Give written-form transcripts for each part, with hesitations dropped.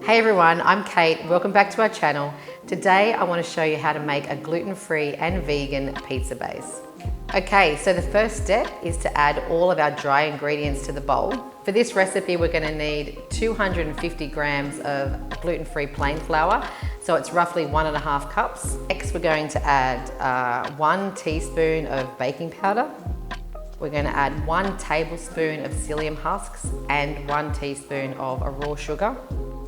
Hey everyone, I'm Kate. Welcome back to our channel. Today I want to show you how to make a gluten-free and vegan pizza base. Okay, so the first step is to add all of our dry ingredients to the bowl. For this recipe, we're going to need 250 grams of gluten-free plain flour. So it's roughly 1.5 cups. Next, we're going to add 1 teaspoon of baking powder. We're going to add 1 tablespoon of psyllium husks and 1 teaspoon of a raw sugar.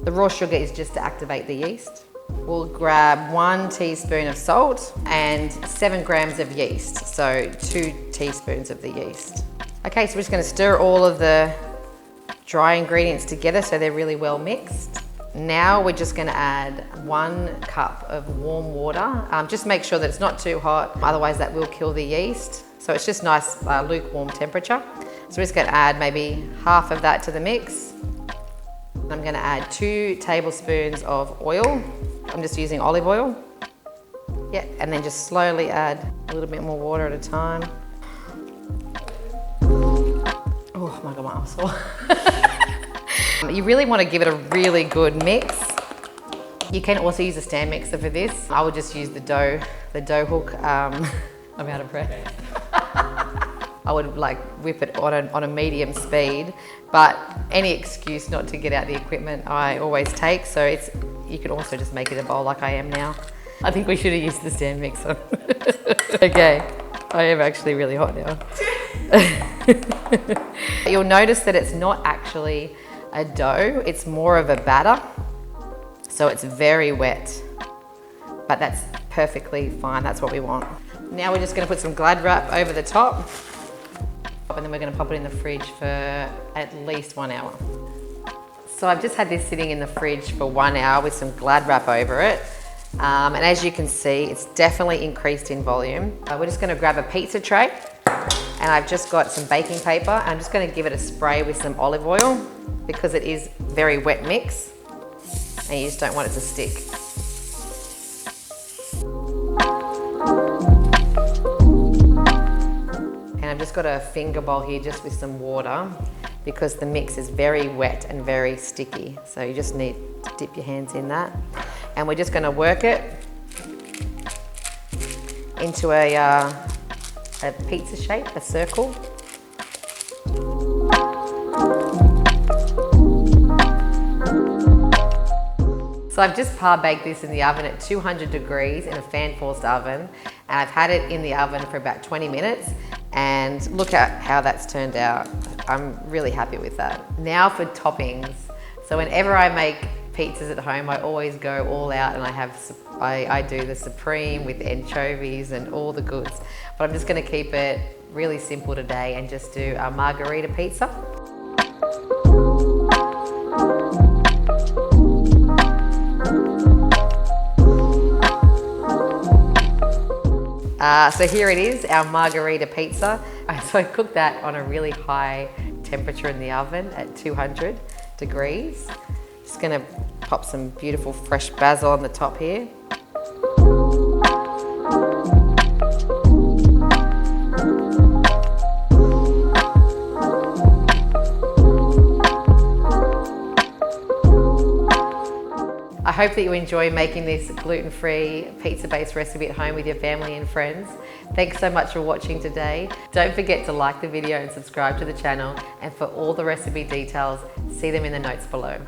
The raw sugar is just to activate the yeast. We'll grab 1 teaspoon of salt and 7 grams of yeast, so 2 teaspoons of the yeast. Okay, so we're just going to stir all of the dry ingredients together so they're really well mixed. Now we're just going to add 1 cup of warm water. Just make sure that it's not too hot, otherwise that will kill the yeast. So it's just nice lukewarm temperature. So we're just going to add maybe half of that to the mix. I'm going to add 2 tablespoons of oil. I'm just using olive oil. Yeah, and then just slowly add a little bit more water at a time. Oh my God, my arm's sore. You really want to give it a really good mix. You can also use a stand mixer for this. I would just use the dough hook. I'm out of breath. I would whip it on a medium speed, but any excuse not to get out the equipment I always take, so you can also just make it a bowl like I am now. I think we should have used the stand mixer. Okay, I am actually really hot now. You'll notice that it's not actually a dough, it's more of a batter, so it's very wet, but that's perfectly fine, that's what we want. Now we're just going to put some Glad wrap over the top, and then we're going to pop it in the fridge for at least 1 hour. So I've just had this sitting in the fridge for 1 hour with some Glad wrap over it. And as you can see, it's definitely increased in volume. We're just going to grab a pizza tray, and I've just got some baking paper. I'm just going to give it a spray with some olive oil because it is very wet mix and you just don't want it to stick. And I've just got a finger bowl here just with some water because the mix is very wet and very sticky. So you just need to dip your hands in that. And we're just going to work it into a pizza shape, a circle. So I've just par baked this in the oven at 200 degrees in a fan forced oven, and I've had it in the oven for about 20 minutes, and look at how that's turned out. I'm really happy with that. Now for toppings. So whenever I make pizzas at home, I always go all out and I do the supreme with anchovies and all the goods. But I'm just going to keep it really simple today and just do a margherita pizza. So here it is, our margherita pizza. So I cooked that on a really high temperature in the oven at 200 degrees. Just gonna pop some beautiful fresh basil on the top here. I hope that you enjoy making this gluten-free pizza-based recipe at home with your family and friends. Thanks so much for watching today. Don't forget to like the video and subscribe to the channel. And for all the recipe details, see them in the notes below.